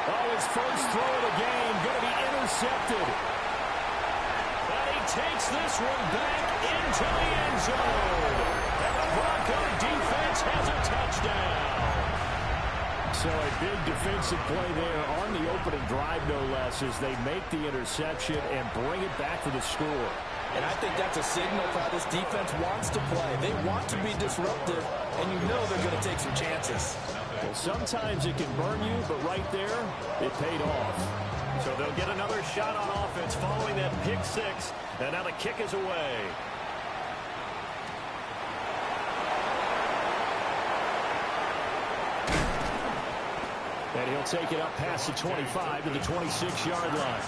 Oh, his first throw of the game going to be intercepted. And he takes this one back into the end zone. And the Bronco defense has a touchdown. So a big defensive play there on the opening drive, no less, as they make the interception and bring it back for the score. And I think that's a signal for how this defense wants to play. They want to be disruptive, and you know they're going to take some chances. Well, sometimes it can burn you, but right there, it paid off. So they'll get another shot on offense following that pick six, and now the kick is away. And he'll take it up past the 25 to the 26-yard line.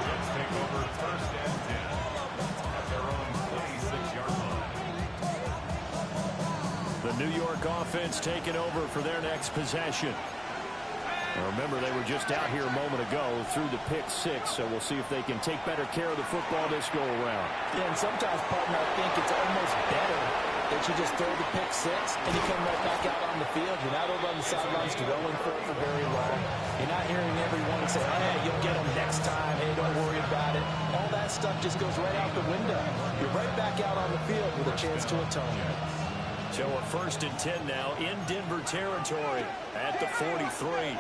Jets take over first and 10 at their own 26-yard line. The New York offense taking over for their next possession. Now remember, they were just out here a moment ago through the pick six, so we'll see if they can take better care of the football this go-around. Yeah, and sometimes, partner, I think it's almost better that you just throw the pick six and you come right back out on the field. You're not over on the sidelines dwelling for it for very long. You're not hearing everyone say, hey, you'll get them next time. Hey, don't worry about it. All that stuff just goes right out the window. You're right back out on the field with a chance to atone. So a first and 10 now in Denver territory at the 43.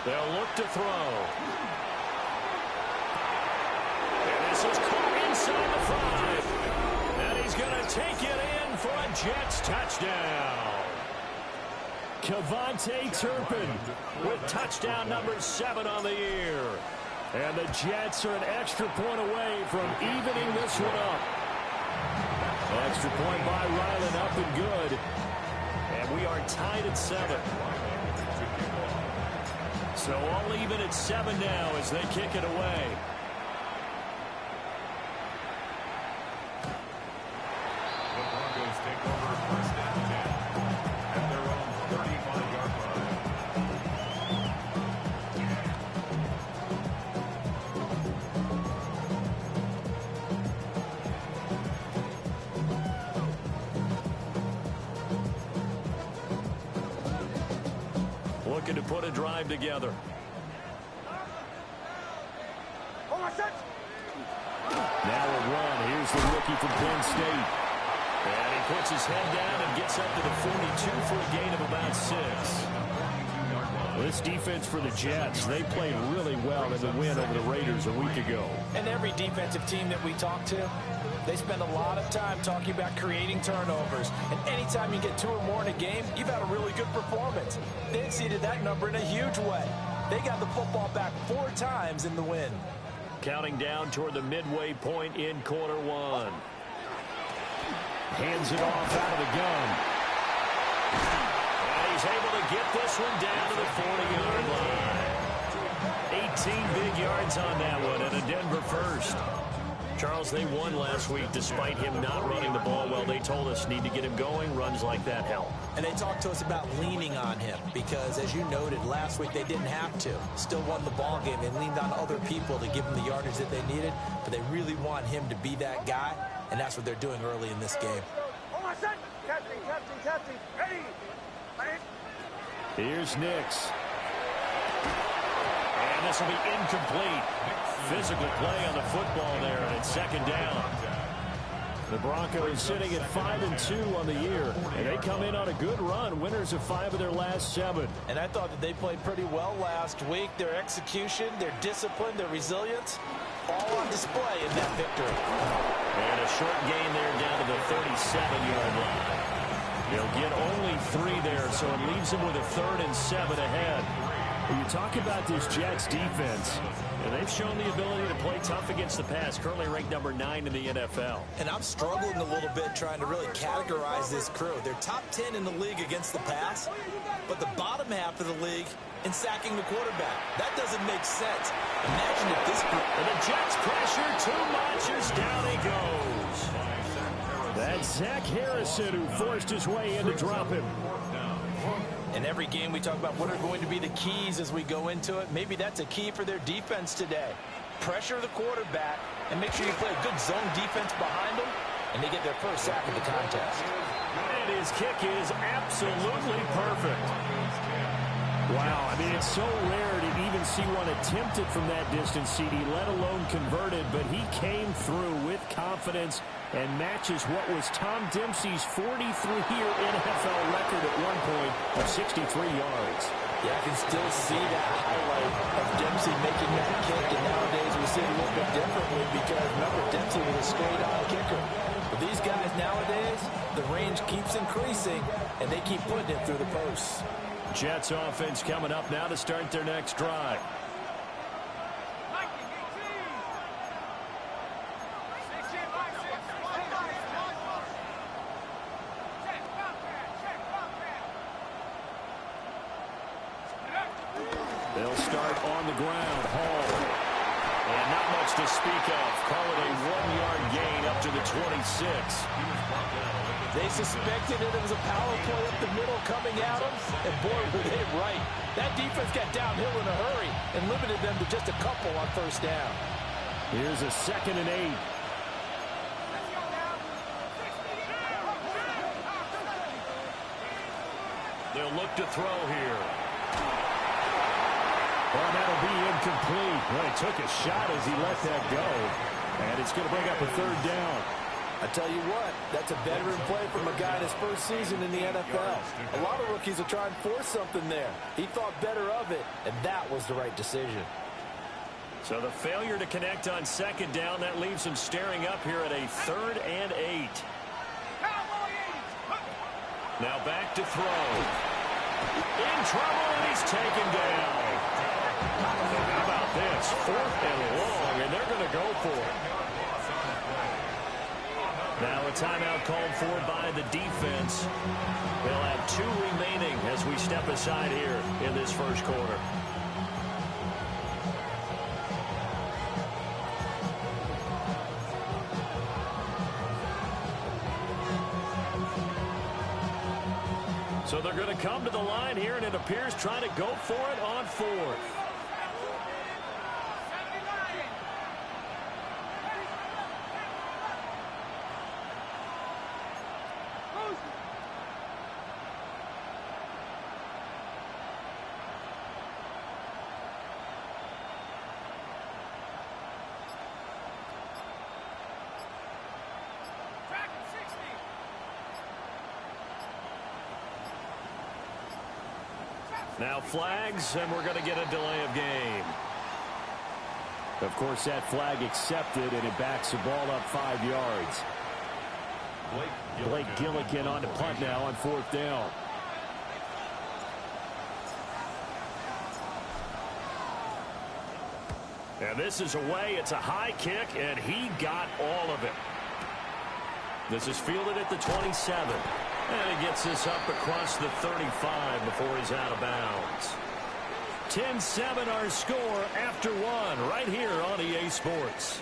They'll look to throw. And this is caught inside the 5. And he's going to take it in for a Jets touchdown. KaVontae Turpin with touchdown number 7 on the year. And the Jets are an extra point away from evening this one up. Extra point by Ryland, up and good. And we are tied at 7. So all even at 7 now as they kick it away. The Broncos take over first and 10 at their own 35-yard line. Looking to put a drive together. Now a run. Here's the rookie from Penn State. And he puts his head down and gets up to the 42 for a gain of about 6. This defense for the Jets, they played really well in the win over the Raiders a week ago. And every defensive team that we talk to, they spend a lot of time talking about creating turnovers. And anytime you get 2 or more in a game, you've had a really good performance. They exceeded that number in a huge way. They got the football back 4 times in the win. Counting down toward the midway point in quarter 1. Hands it off out of the gun. And he's able to get this one down to the 40-yard line. 18 big yards on that one and a Denver first. Charles, they won last week despite him not running the ball well. They told us need to get him going. Runs like that help. And they talked to us about leaning on him because, as you noted, last week they didn't have to. Still won the ball game. They leaned on other people to give them the yardage that they needed, but they really want him to be that guy, and that's what they're doing early in this game. Here's Nix. And this will be incomplete. Physical play on the football there, and it's second down. The Broncos sitting at 5-2 on the year, and they come in on a good run, winners of 5 of their last 7. And I thought that they played pretty well last week. Their execution, their discipline, their resilience, all on display in that victory. And a short gain there down to the 37-yard line. They'll get only 3 there, so it leaves them with a 3rd and 7 ahead. When you talk about this Jets defense, and they've shown the ability to play tough against the pass, currently ranked number 9 in the NFL. And I'm struggling a little bit trying to really categorize this crew. They're top 10 in the league against the pass, but the bottom half of the league in sacking the quarterback. That doesn't make sense. Imagine if this group... And the Jets pressure too much as down he goes. That's Zach Harrison who forced his way in to drop him. In every game we talk about what are going to be the keys as we go into it. Maybe that's a key for their defense today. Pressure the quarterback and make sure you play a good zone defense behind them, and they get their first sack of the contest. And his kick is absolutely perfect. Wow, I mean, it's so rare to even see one attempted from that distance, CD, let alone converted, but he came through with confidence and matches what was Tom Dempsey's 43-year NFL record at one point of 63 yards. Yeah, I can still see that highlight of Dempsey making that kick, and nowadays we see it a little bit differently because, remember, Dempsey was a straight-on kicker. But these guys nowadays, the range keeps increasing, and they keep putting it through the posts. Jets offense coming up now to start their next drive. They'll start on the ground. Hall. And not much to speak of. Call it a 1-yard gain up to the 26. They suspected it was a power play up the middle coming at them, and boy, were they right. That defense got downhill in a hurry and limited them to just a couple on first down. Here's a 2nd and 8. They'll look to throw here. Well, that'll be incomplete. Well, he took a shot as he let that go, and it's going to bring up a 3rd down. I tell you what, that's a veteran play from a guy in his first season in the NFL. A lot of rookies will try and force something there. He thought better of it, and that was the right decision. So the failure to connect on 2nd down, that leaves him staring up here at a 3rd and 8. Now back to throw. In trouble, and he's taken down. How about this? 4th and long, and they're going to go for it. Now a timeout called for by the defense. They'll have 2 remaining as we step aside here in this first quarter. So they're going to come to the line here, and it appears trying to go for it on 4th. Now flags, and we're going to get a delay of game. Of course, that flag accepted, and it backs the ball up 5 yards. Blake Gillikin on the punt now on 4th down. And this is away. It's a high kick, and he got all of it. This is fielded at the 27. And he gets this up across the 35 before he's out of bounds. 10-7 our score after 1 right here on EA Sports.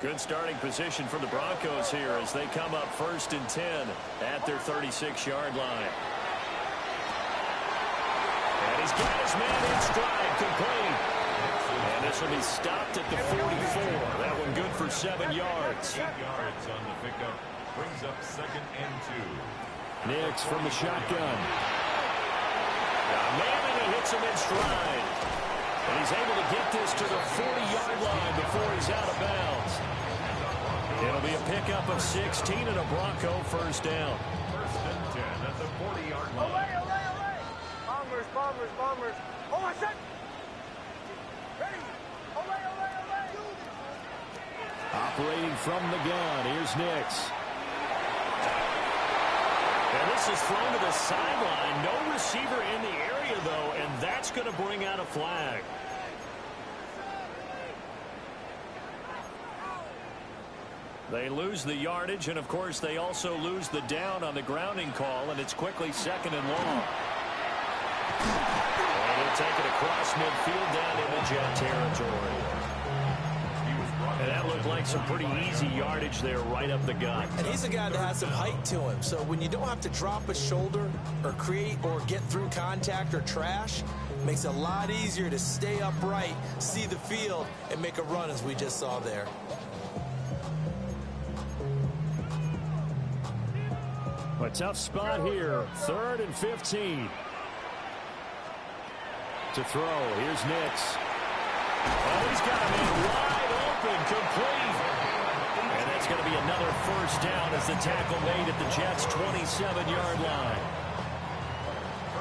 Good starting position for the Broncos here as they come up 1st and 10 at their 36-yard line. And he's got his man in stride, complete. And this will be stopped at the 44. That one good for 7 yards. 8 yards on the pickup. Brings up 2nd and 2. Nix from the shotgun. Man, and he hits him in stride. And he's able to get this to the 40-yard line before he's out of bounds. It'll be a pickup of 16 and a Bronco 1st down. 1st and 10 at the 40-yard line. Bombers. Oh, I said. Ready. Olay. Operating from the gun. Here's Nix. And this is thrown to the sideline. No receiver in the area, though, and that's going to bring out a flag. They lose the yardage, and, of course, they also lose the down on the grounding call, and it's quickly 2nd and long. And he'll take it across midfield down into Jet territory. And that looked like some pretty easy yardage there right up the gut. And he's a guy that has some height to him, so when you don't have to drop a shoulder or create or get through contact or trash, Makes it a lot easier to stay upright, see the field, and make a run as we just saw there. A tough spot here. 3rd and 15. To throw. Here's Nix. Oh, he's got a man wide open, complete. And that's going to be another first down as the tackle made at the Jets' 27-yard line.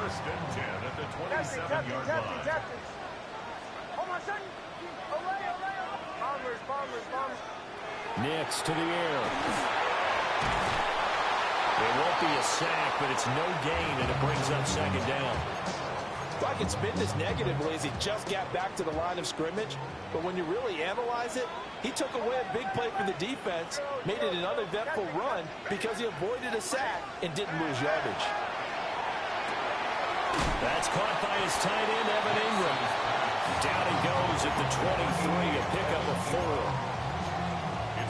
1st and 10 at the 27-yard line. Oh, my son. Bombers. Nix to the air. It won't be a sack, but it's no gain, and it brings up 2nd down. Well, I can spin this negatively as he just got back to the line of scrimmage. But when you really analyze it, he took away a big play for the defense, made it an uneventful run because he avoided a sack and didn't lose yardage. That's caught by his tight end, Evan Ingram. Down he goes at the 23, a pickup of 4.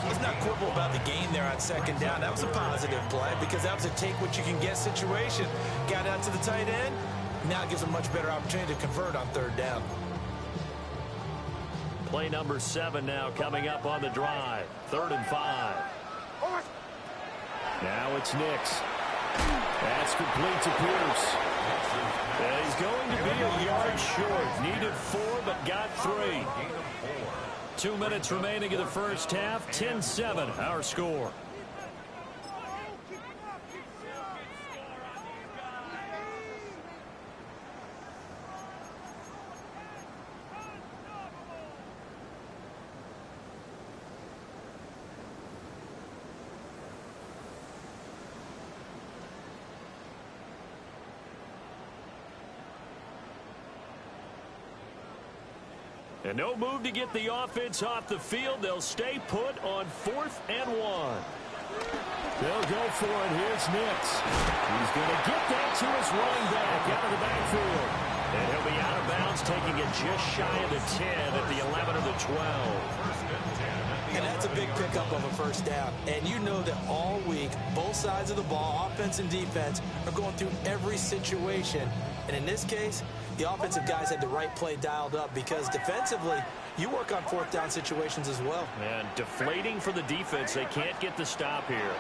Let's not quibble about the gain there on 2nd down. That was a positive play because that was a take-what-you-can-get situation. Got out to the tight end. Now it gives a much better opportunity to convert on 3rd down. Play number 7 now coming up on the drive. 3rd and 5. Now it's Nix. That's complete to Pierce. And he's going to be a yard short. Needed 4, but got 3. 2 minutes remaining in the first half. 10-7, our score. And no move to get the offense off the field. They'll stay put on 4th and 1. They'll go for it. Here's Nix. He's going to get that to his running back out of the backfield. And he'll be out of bounds, taking it just shy of the 10 at the 11 or the 12. And that's a big pickup of a first down. And you know that all week, both sides of the ball, offense and defense, are going through every situation. And in this case, the offensive guys had the right play dialed up because defensively, you work on 4th down situations as well. And deflating for the defense. They can't get the stop here.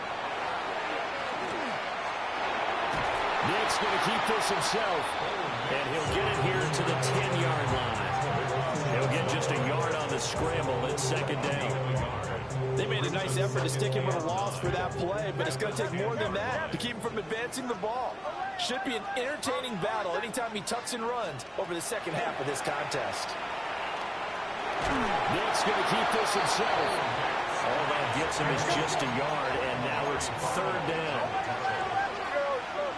Nick's going to keep this himself. And he'll get it here to the 10-yard line. He'll get just a yard on the scramble at 2nd down. They made a nice effort to stick him with a loss for that play, but it's going to take more than that to keep him from advancing the ball. Should be an entertaining battle anytime he tucks and runs over the second half of this contest. Nick's going to keep this himself. All that gets him is just a yard, and now it's 3rd down.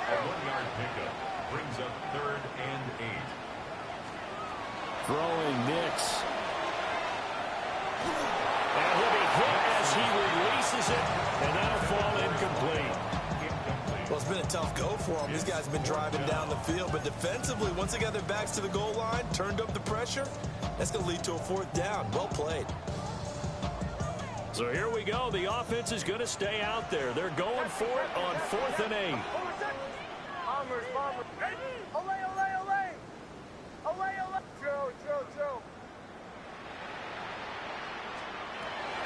A 1-yard pickup brings up 3rd and 8. Throwing Nix. And he'll be hit as he releases it, and that'll fall incomplete. Well, it's been a tough go for them. These guys have been driving down the field, but defensively, once they got their backs to the goal line, turned up the pressure, that's going to lead to a 4th down. Well played. So here we go. The offense is going to stay out there. They're going for it on 4th and 8. Bombers. Ole. Joe.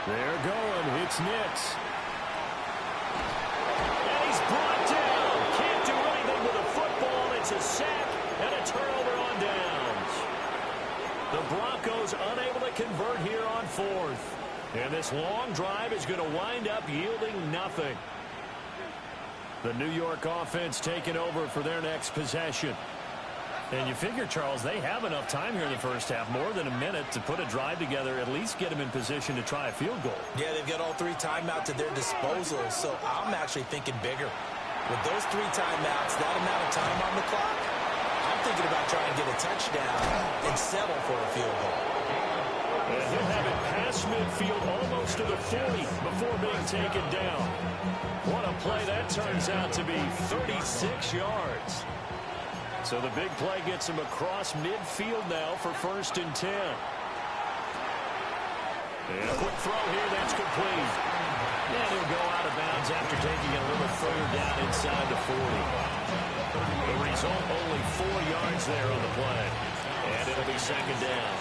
They're going. It's Nix. And he's brought down. Can't do anything with a football. It's a sack and a turnover on downs. The Broncos unable to convert here on 4th. And this long drive is going to wind up yielding nothing. The New York offense taking over for their next possession. And you figure, Charles, they have enough time here in the first half, more than a minute, to put a drive together, at least get them in position to try a field goal. Yeah, they've got all 3 timeouts at their disposal, so I'm actually thinking bigger. With those 3 timeouts, that amount of time on the clock, I'm thinking about trying to get a touchdown and settle for a field goal. And he'll have it past midfield almost to the 40 before being taken down. What a play that turns out to be, 36 yards. So the big play gets him across midfield now for 1st and 10. And a quick throw here, that's complete. And he'll go out of bounds after taking it a little further down inside the 40. The result, only 4 yards there on the play. And it'll be second down.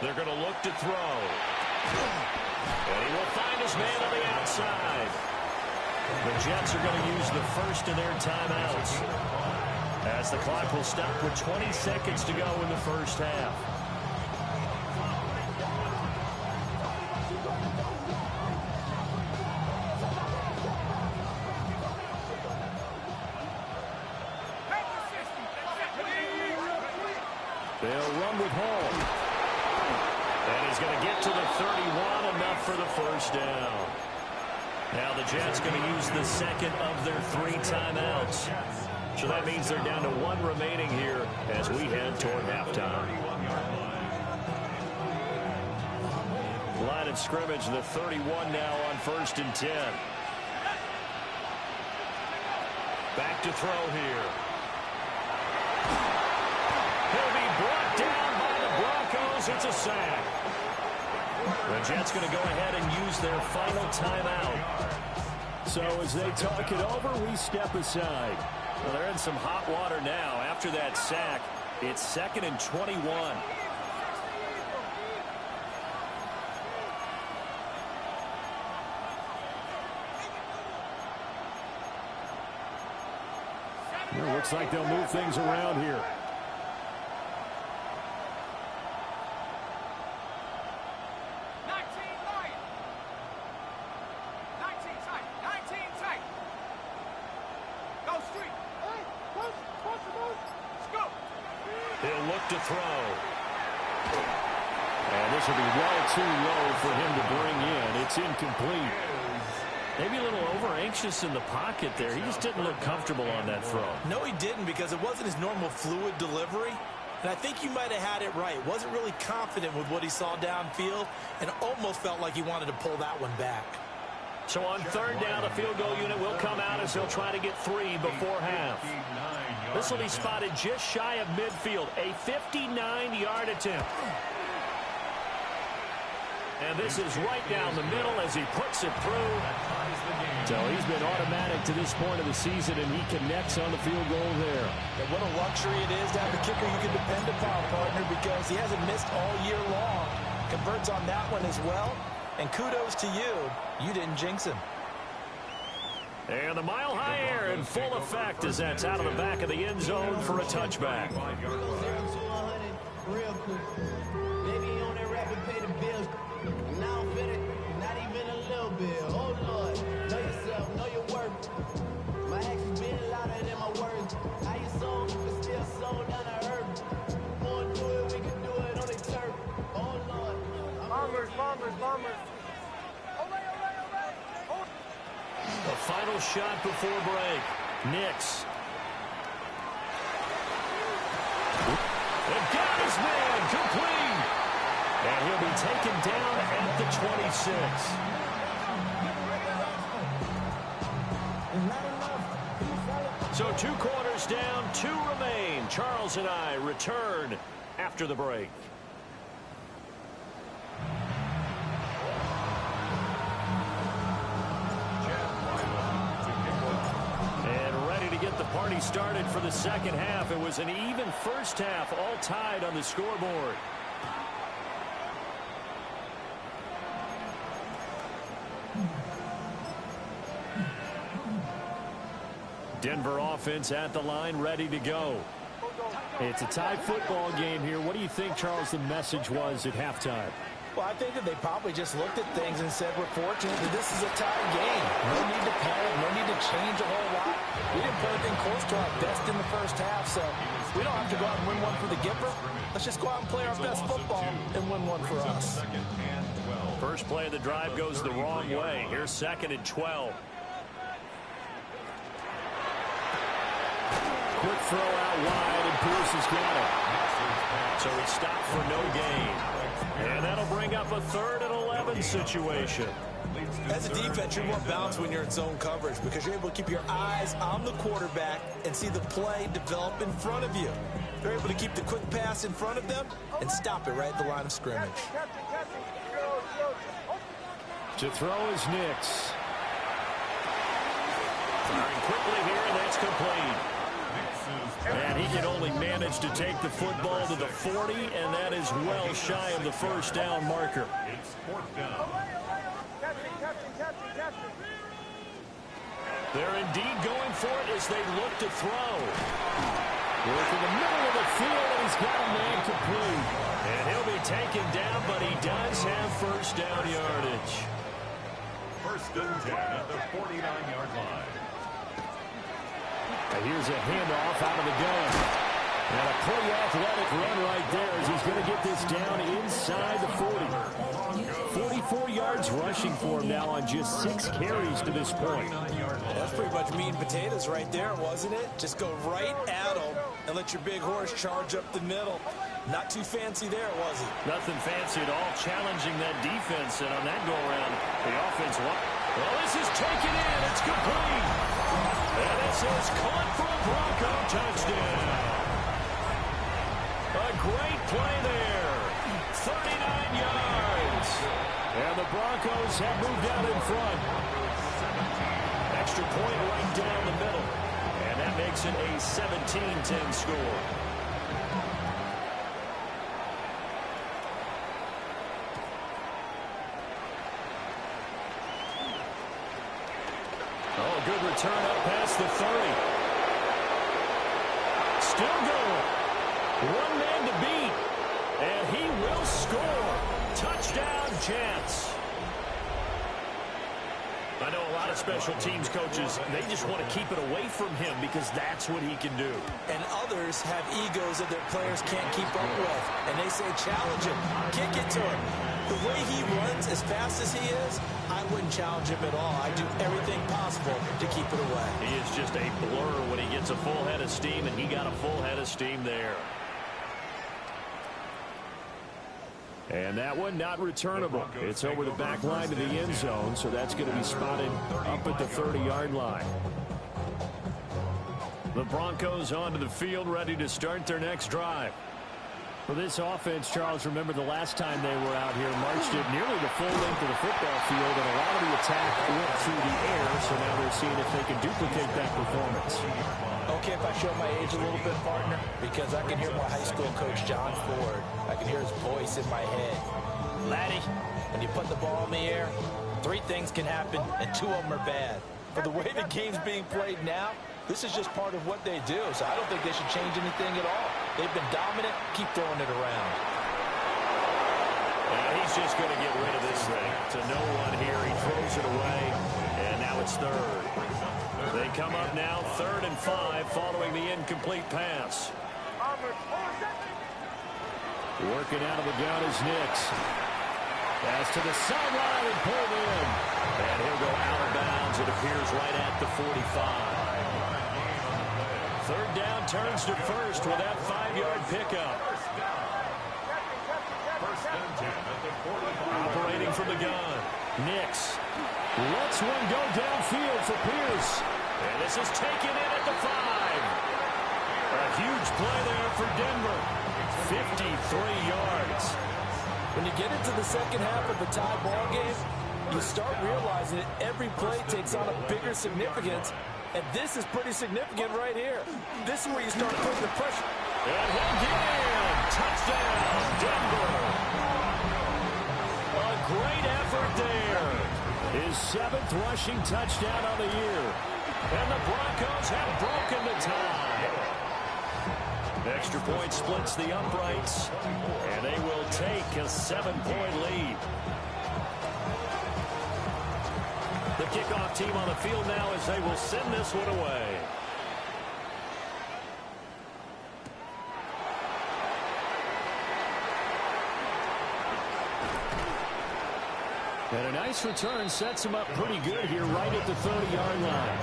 They're going to look to throw. And he will find his man on the outside. The Jets are going to use the first of their timeouts, as the clock will stop with 20 seconds to go in the first half. They'll run with Hall. And he's going to get to the 31, enough for the first down. Now the Jets going to use the second of their 3 timeouts. So that means they're down to 1 remaining here as we head toward halftime. Line of scrimmage, the 31 now on 1st and 10. Back to throw here. He'll be brought down by the Broncos. It's a sack. The Jets going to go ahead and use their final timeout. So as they talk it over, we step aside. Well, they're in some hot water now. After that sack, it's 2nd and 21. It looks like they'll move things around here. 19 tight. Go street. Let's go. He'll look to throw. And this will be well too low for him to bring in. It's incomplete. Maybe a little over-anxious in the pocket there. He just didn't look comfortable on that throw. No, he didn't, because it wasn't his normal fluid delivery. And I think you might have had it right. Wasn't really confident with what he saw downfield and almost felt like he wanted to pull that one back. So on 3rd down, the field goal unit will come out as he'll try to get 3 before half. This will be spotted just shy of midfield. A 59-yard attempt. And this is right down the middle as he puts it through. So he's been automatic to this point of the season, and he connects on the field goal there. And what a luxury it is to have a kicker you can depend upon, partner, because he hasn't missed all year long. Converts on that one as well. And kudos to you. You didn't jinx him. And the mile-high air in full effect as that's out of the back of the end zone for a touchback. Real quick. Maybe you on that rapid pay the bills. Now I'm fit, not even a little bit. Oh Lord, know yourself, know your worth. My actions being louder than my words. How you sold, but still sold down to earth. Wanna do it, we can do it on the turf. Oh Lord. Bombers. The final shot before break. Nix. It got his man complete. And he'll be taken down at the 26. So 2 quarters down, 2 remain. Charles and I return after the break. And ready to get the party started for the second half. It was an even first half, all tied on the scoreboard. Denver offense at the line, ready to go. It's a tie football game here. What do you think, Charles, the message was at halftime? Well, I think that they probably just looked at things and said, we're fortunate that this is a tie game. No need to panic, no need to change a whole lot. We didn't play anything close to our best in the first half, so we don't have to go out and win one for the Gipper. Let's just go out and play our best football and win one for us. First play of the drive goes the wrong way. Here's 2nd and 12. Quick throw out wide, and Pierce has got it. So it's stopped for no gain. And that'll bring up a 3rd and 11. 7 situation. As a defense, you're more balanced when you're in zone coverage because you're able to keep your eyes on the quarterback and see the play develop in front of you. They're able to keep the quick pass in front of them and stop it right at the line of scrimmage. To throw is Nix. Firing quickly here, and that's complete. And he can only manage to take the football to the 40, and that is well shy of the first down marker. It's 4th down. They're indeed going for it as they look to throw. Work in the middle of the field, and he's got a man complete. And he'll be taken down, but he does have first down yardage. 1st and 10 at the 49-yard line. And here's a handoff out of the gun. And a pretty athletic run right there as he's going to get this down inside the 40. 44 yards rushing for him now on just 6 carries to this point. That's pretty much meat and potatoes right there, wasn't it? Just go right at them and let your big horse charge up the middle. Not too fancy there, was it? Nothing fancy at all, challenging that defense. And on that go-around, the offense... Well, this is taken in. It's complete. And this is caught for a Bronco touchdown. A great play there. 39 yards. And the Broncos have moved out in front. Extra point right down the middle. And that makes it a 17-10 score. Oh, good return up past the 30. Still going. One man to beat. And he will score. Touchdown, Jets. I know a lot of special teams coaches, they just want to keep it away from him because that's what he can do. And others have egos that their players can't keep up with. And they say, challenge him, kick it to him. The way he runs as fast as he is, I wouldn't challenge him at all. I do everything possible to keep it away. He is just a blur when he gets a full head of steam, and he got a full head of steam there. And that one not returnable. It's over the back line to the end zone, so that's going to be spotted up at the 30-yard line. The Broncos onto the field, ready to start their next drive. For this offense, Charles, remember the last time they were out here, marched it nearly the full length of the football field, and a lot of the attack went through the air, so now they're seeing if they can duplicate that performance. Okay, if I show my age a little bit, partner, because I can hear my high school coach, John Ford. I can hear his voice in my head. Laddie, when you put the ball in the air, 3 things can happen, and 2 of them are bad. For the way the game's being played now, this is just part of what they do, so I don't think they should change anything at all. They've been dominant. Keep throwing it around. He's just going to get rid of this thing. To no one here. He throws it away, and now it's 3rd. They come up now 3rd and 5 following the incomplete pass. Working out of the gun is Nix. Pass to the sideline and pulled in. And he'll go out of bounds. It appears right at the 45. 3rd down turns to 1st with that 5-yard pickup. 1st and 10 at the 45. Operating from the gun. Nix lets one go downfield for Pierce. And this is taken in at the 5. A huge play there for Denver. 53 yards. When you get into the second half of a tie ball game, you start realizing that every play takes on a bigger significance. And this is pretty significant right here. This is where you start putting the pressure. And again, touchdown, Denver. A great effort there. His 7th rushing touchdown of the year. And the Broncos have broken the tie. Extra point splits the uprights. And they will take a 7-point lead. The kickoff team on the field now as they will send this one away. And a nice return sets him up pretty good here right at the 30-yard line.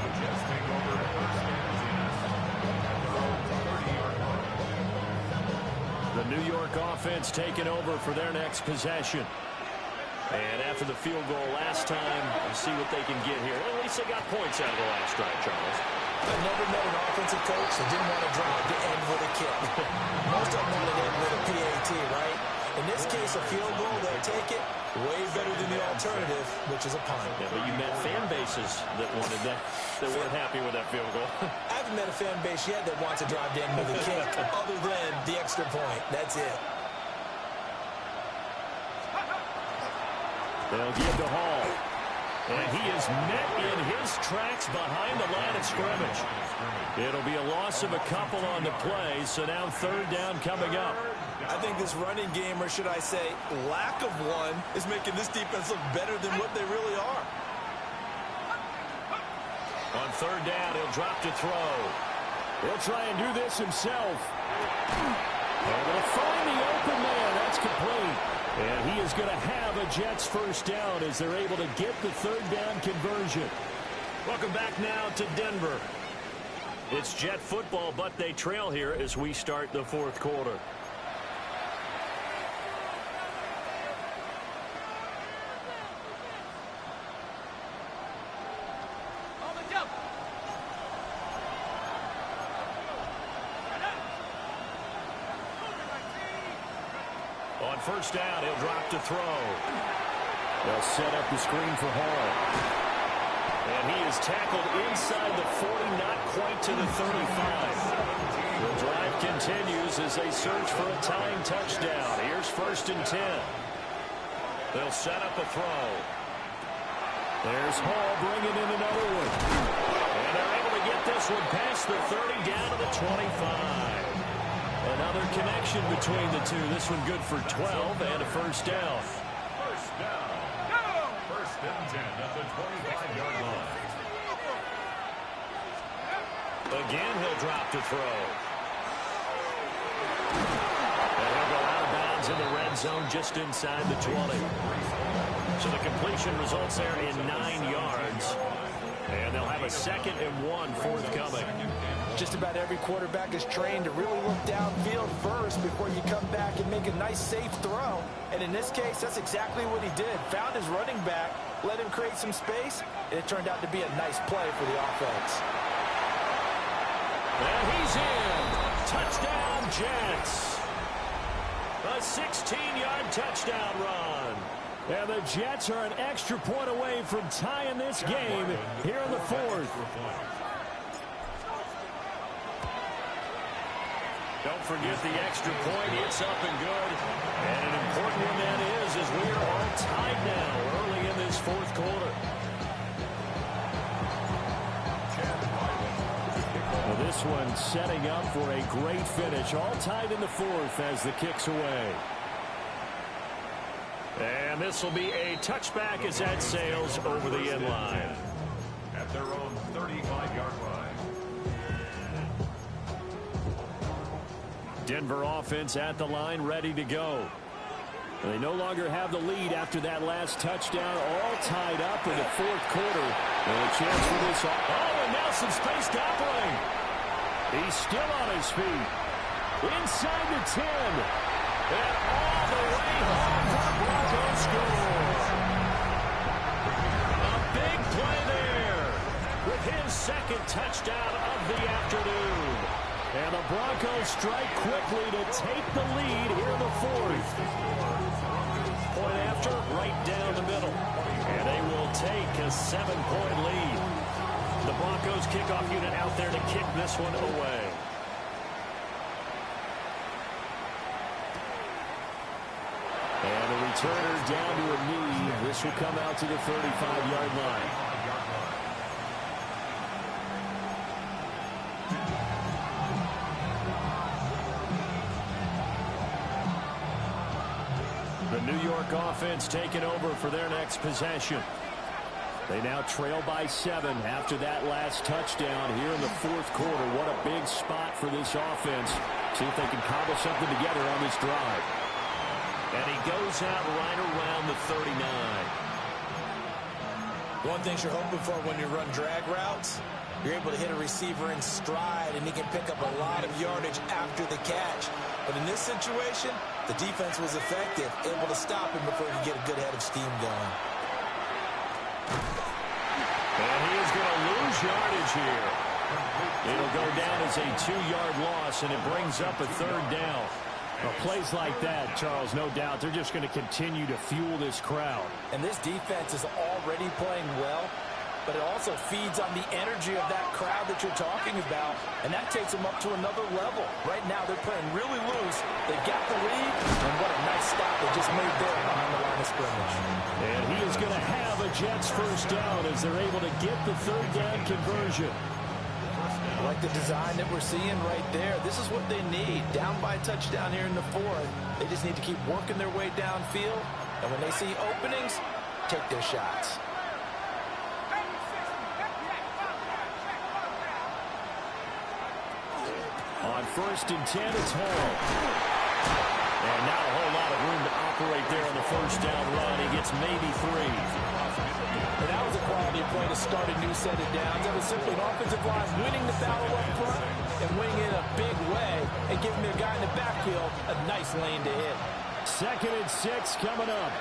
The Jets take over 1st and 10 at the 30-yard line. The New York offense taking over for their next possession. And after the field goal last time, we'll see what they can get here. At least they got points out of the last drive, Charles. I never met an offensive coach that didn't want to drive to end with a kick. Most of them want to end with a PAT, right? In this case, a field goal, they'll take it. Way better than the alternative, which is a punt. Yeah, but you met fan bases that wanted that, that weren't happy with that field goal. I haven't met a fan base yet that wants to drive to end with a kick, other than the extra point. That's it. They'll give to Hall. And he is met in his tracks behind the line of scrimmage. It'll be a loss of a couple on the play, so now third down coming up. I think this running game, or should I say lack of one, is making this defense look better than what they really are. On third down, he'll drop to throw. He'll try and do this himself. Able to find the open man. That's complete. And he is going to have a Jets first down as they're able to get the third down conversion. Welcome back now to Denver. It's Jet football, but they trail here as we start the fourth quarter. On first down, he'll drop to throw. They'll set up the screen for Hall. And he is tackled inside the 40, not quite to the 35. The drive continues as they search for a tying touchdown. Here's first and 10. They'll set up a throw. There's Hall bringing in another one. And they're able to get this one past the 30 down to the 25. Another connection between the two. This one good for 12 and a first down. First down. First and 10 at the 25-yard line. Again, he'll drop to throw. And he'll go out of bounds in the red zone just inside the 20. So the completion results there in 9 yards. And they'll have a 2nd and 1 forthcoming. Just about every quarterback is trained to really look downfield first before you come back and make a nice, safe throw. And in this case, that's exactly what he did. Found his running back, let him create some space, and it turned out to be a nice play for the offense. And he's in. Touchdown, Jets. A 16-yard touchdown run. And the Jets are an extra point away from tying this game here in the fourth. Don't forget the extra point. It's up and good. And an important one that is, as we are all tied now early in this fourth quarter. Well, this one setting up for a great finish. All tied in the fourth as the kick's away. And this will be a touchback as that sails over the end line. At their own 35-yard line. Denver offense at the line, ready to go. They no longer have the lead after that last touchdown, all tied up in the fourth quarter. And a chance for this. Oh, and now some space to operate. He's still on his feet. Inside the 10. And all the way home for the Broncos score. A big play there with his 2nd touchdown of the afternoon. And the Broncos strike quickly to take the lead here in the fourth. Point after, right down the middle. And they will take a 7-point lead. The Broncos kickoff unit out there to kick this one away. And the returner down to a knee. This will come out to the 35-yard line. The New York offense taking over for their next possession. They now trail by 7 after that last touchdown here in the fourth quarter. What a big spot for this offense. See if they can cobble something together on this drive. And he goes out right around the 39. One thing you're hoping for when you run drag routes, you're able to hit a receiver in stride, and he can pick up a lot of yardage after the catch. But in this situation, the defense was effective, able to stop him before he could get a good head of steam going. And he is going to lose yardage here. It'll go down as a 2-yard loss, and it brings up a 3rd down. Well, plays like that, Charles, no doubt, they're just going to continue to fuel this crowd. And this defense is already playing well, but it also feeds on the energy of that crowd that you're talking about, and that takes them up to another level. Right now, they're playing really loose. They've got the lead, and what a nice stop they just made there on the line of scrimmage. And he is going to have a Jets 1st down as they're able to get the 3rd down conversion. I like the design that we're seeing right there. This is what they need. Down by a touchdown here in the 4th. They just need to keep working their way downfield, and when they see openings, take their shots. On 1st and 10, it's Hall. And not a whole lot of room to operate there on the 1st down run. He gets maybe 3. And that was a quality play to start a new set of downs. That was simply an offensive line winning the battle up front and winning it in a big way and giving their guy in the backfield a nice lane to hit. 2nd and 6 coming up.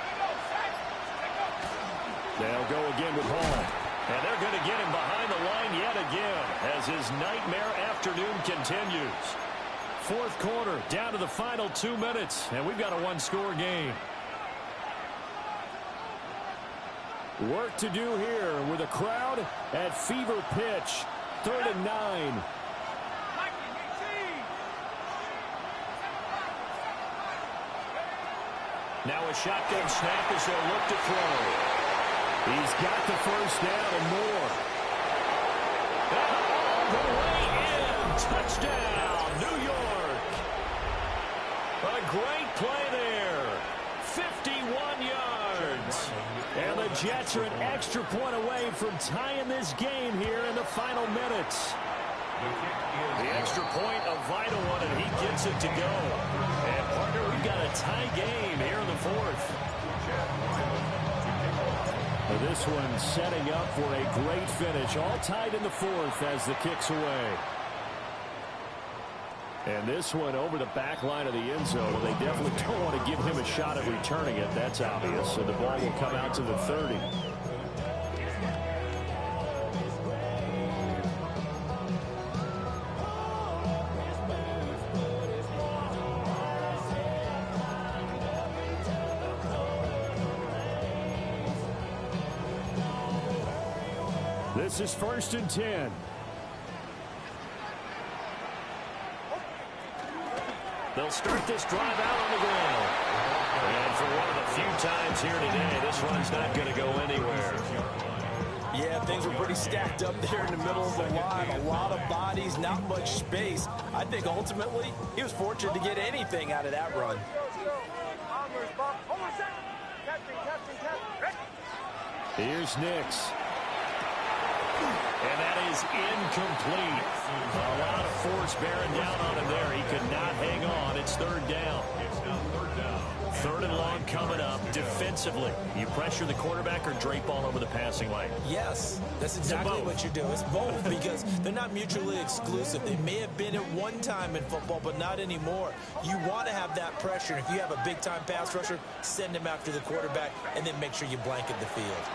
They'll go again with Hall. And they're going to get him behind the line yet again as his nightmare afternoon continues. 4th quarter, down to the final 2 minutes, and we've got a 1-score game. Work to do here with a crowd at fever pitch. 3rd and 9. Now a shotgun snap as they'll look to throw. He's got the 1st down and more. All the way in. Touchdown, New York. A great play there. 51 yards. And the Jets are an extra point away from tying this game here in the final minutes. The extra point, a vital one, and he gets it to go. And, partner, we've got a tie game here in the 4th. This one setting up for a great finish. All tied in the 4th as the kick's away. And this one over the back line of the end zone. Well, they definitely don't want to give him a shot at returning it. That's obvious. So the ball will come out to the 30. This is 1st and 10. They'll start this drive out on the ground. And for one of the few times here today, this run's not going to go anywhere. Yeah, things were pretty stacked up there in the middle of the line. A lot of bodies, not much space. I think ultimately he was fortunate to get anything out of that run. Here's Nix. And that is incomplete. A lot of force bearing down on him there. He could not hang on. It's 3rd down. 3rd and long coming up. Defensively, you pressure the quarterback or drape all over the passing lane? Yes, that's exactly what you do. It's both because they're not mutually exclusive. They may have been at one time in football, but not anymore. You want to have that pressure. If you have a big-time pass rusher, send him after the quarterback, and then make sure you blanket the field.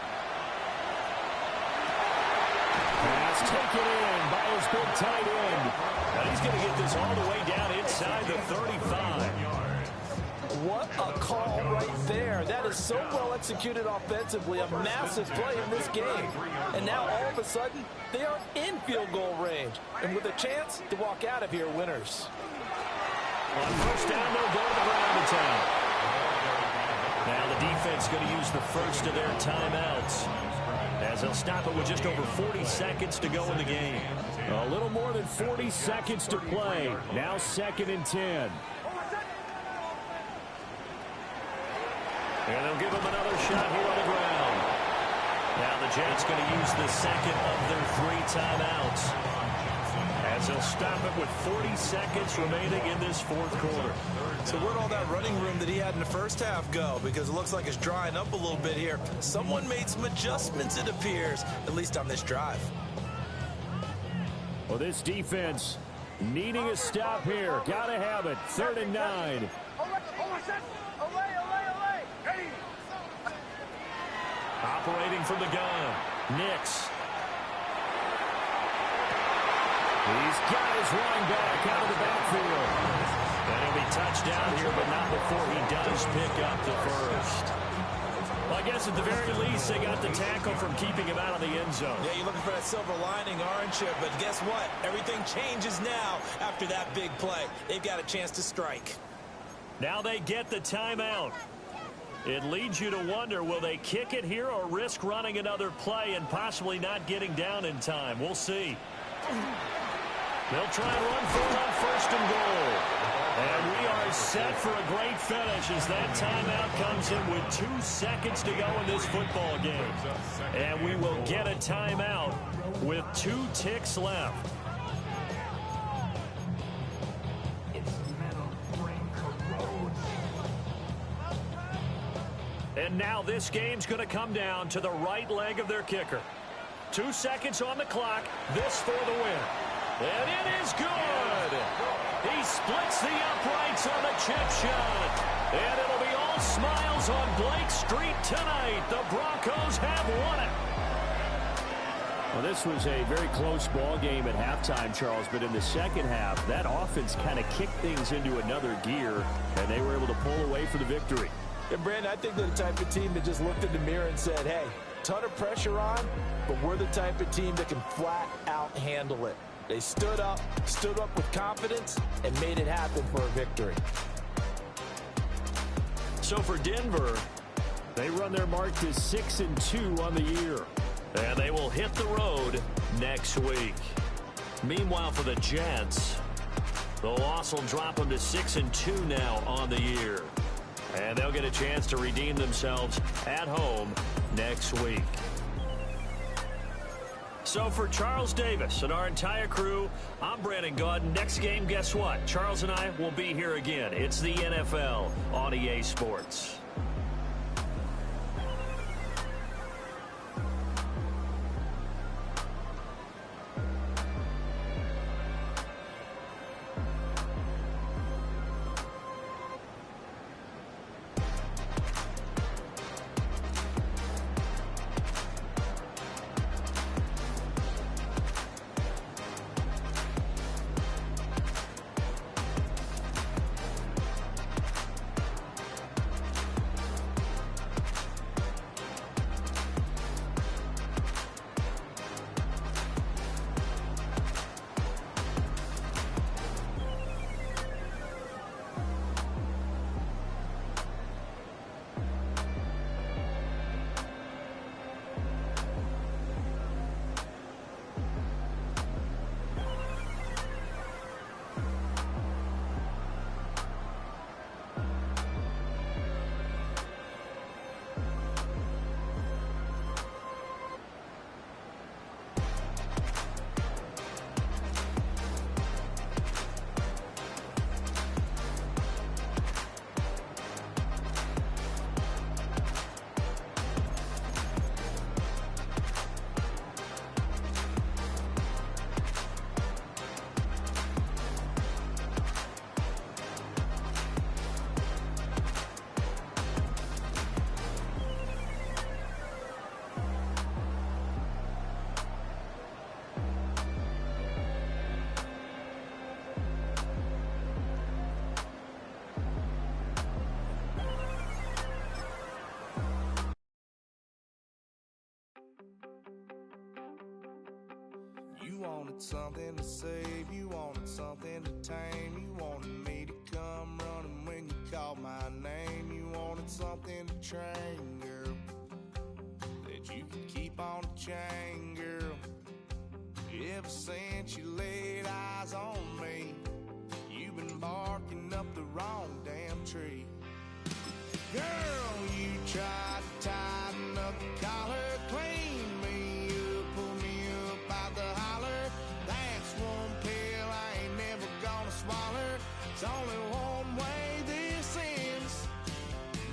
Pass taken in by his big tight end. Now he's going to get this all the way down inside the 35. What a call right there. That is so well executed offensively. A massive play in this game. And now all of a sudden, they are in field goal range. And with a chance to walk out of here winners. On 1st down, they'll go to the ground attack. Now the defense going to use the 1st of their timeouts, as they'll stop it with just over 40 seconds to go in the game. A little more than 40 seconds to play. Now 2nd and 10. And they'll give him another shot here on the ground. Now the Jets going to use the 2nd of their 3 timeouts, as as they'll stop it with 40 seconds remaining in this fourth quarter. So where'd all that running room that he had in the first half go? Because it looks like it's drying up a little bit here. Someone made some adjustments, it appears, at least on this drive. Well, this defense needing a stop here. Got to have it. 3rd and 9. Operating from the gun, Nix. He's got his running back out of the backfield. And he'll be touched down here, but not before he does pick up the first. Well, I guess at the very least, they got the tackle from keeping him out of the end zone. Yeah, you're looking for that silver lining, aren't you? But guess what? Everything changes now after that big play. They've got a chance to strike. Now they get the timeout. It leads you to wonder, will they kick it here or risk running another play and possibly not getting down in time? We'll see. They'll try and run for it on 1st and goal. And we are set for a great finish as that timeout comes in with 2 seconds to go in this football game. And we will get a timeout with 2 ticks left. And now this game's going to come down to the right leg of their kicker. 2 seconds on the clock. This for the win. And it is good. He splits the uprights on a chip shot. And it'll be all smiles on Blake Street tonight. The Broncos have won it. Well, this was a very close ball game at halftime, Charles, but in the second half, that offense kind of kicked things into another gear, and they were able to pull away for the victory. And, Brandon, I think they're the type of team that just looked in the mirror and said, hey, ton of pressure on, but we're the type of team that can flat out handle it. They stood up with confidence, and made it happen for a victory. So for Denver, they run their mark to 6-2 on the year. And they will hit the road next week. Meanwhile, for the Jets, the loss will drop them to 6-2 now on the year. And they'll get a chance to redeem themselves at home next week. So for Charles Davis and our entire crew, I'm Brandon Gaudin. Next game, guess what? Charles and I will be here again. It's the NFL on EA Sports. You wanted something to save, you wanted something to tame, you wanted me to come running when you called my name, you wanted something to train, girl, that you could keep on the chain, girl. Ever since you laid eyes on me, you've been barking up the wrong damn tree. Girl, you tried to tighten up the collar, clean me up, pull me up out the holler. That's one pair There's only one way this ends.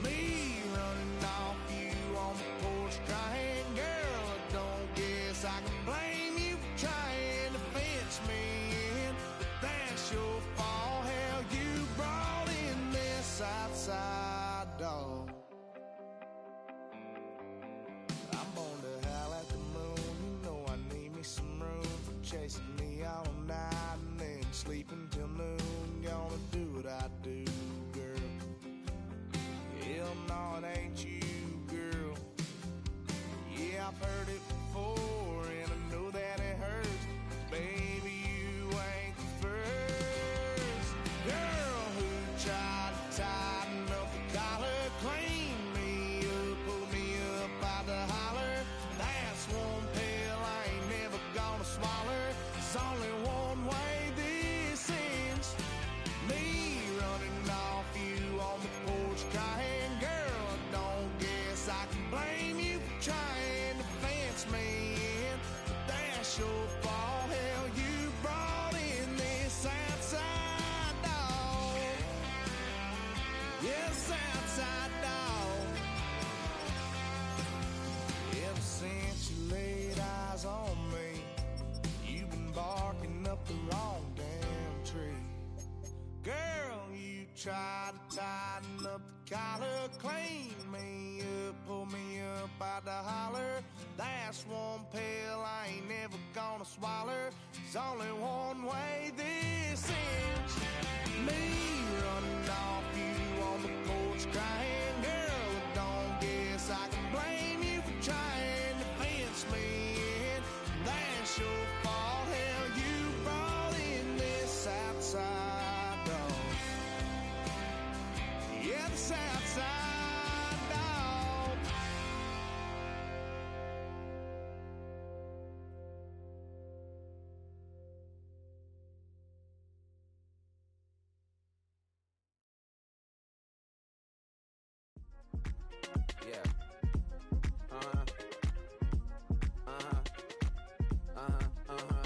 Me running off you on the porch crying. Girl, I don't guess I can blame you for trying to fence me in. But that's your fault. Hell, you brought in this outside dog. I'm born to howl at the moon. You know I need me some room for chasing me all night and then sleeping till noon. Gonna do what I do, girl. Hell no, it ain't you, girl. Yeah, I've heard it before, and I know that it hurts. Baby, you ain't the first girl who tried to tighten up the collar, clean me up, pull me up by the holler. That's one pill I ain't never gonna swallow. There's only one way this ends. Me running off you on the porch crying. Girl, I don't guess I can blame you for trying to fence me in. But that's your fault. Hell, you brought in this outside dog. Yes, outside dog. Ever since you laid eyes on me, you've been barking up the wrong damn tree. Girl, you tried to tighten up the collar, clean me up, pull me up by the holler. That's one pill I ain't never gonna swallow. There's only one way this ends. Me running off you on the porch crying. Girl, I don't guess I can blame you for trying to fence me in. That's your fault. Hell, you brought in this outside dog. Yeah, this outside dog. Yeah. Uh-huh. Uh-huh. Uh-huh. Uh-huh.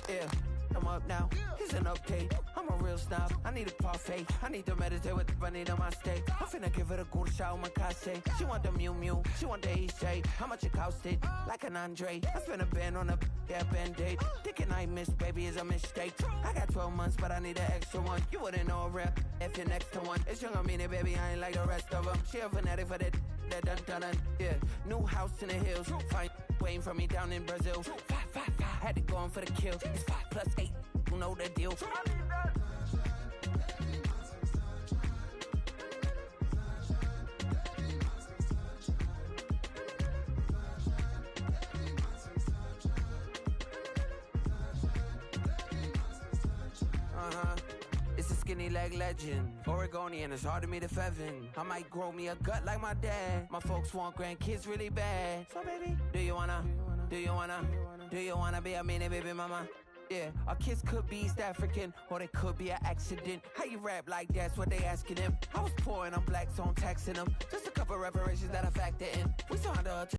Yeah, I'm up now. Here's an update. I'm a real snob. I need a parfait. I need to meditate with the bunny on my steak. I'm finna give it a good shot on my casse. She want the Mew Mew. She want the EJ. How much it costed? Like an Andre. I spent a band on a band-aid. Thinking I missed, baby, is a mistake. I got 12 months, but I need an extra one. You wouldn't know a rep if you're next to one. It's young, I mean it, baby, I ain't like the rest of them. She a fanatic for that dun. Yeah, new house in the hills. Fine, waiting for me down in Brazil. 5, had to go on for the kill. It's 5 plus 8, you know the deal. It's a skinny leg legend. Oregonian, it's hard to meet a Fevin. I might grow me a gut like my dad. My folks want grandkids really bad. So baby, do you wanna be a mini baby mama? Yeah, our kids could be East African, or they could be an accident. How you rap like that's what they asking him? I was poor and I'm black, so I'm taxing them. Just a couple reparations that I factor in. We saw the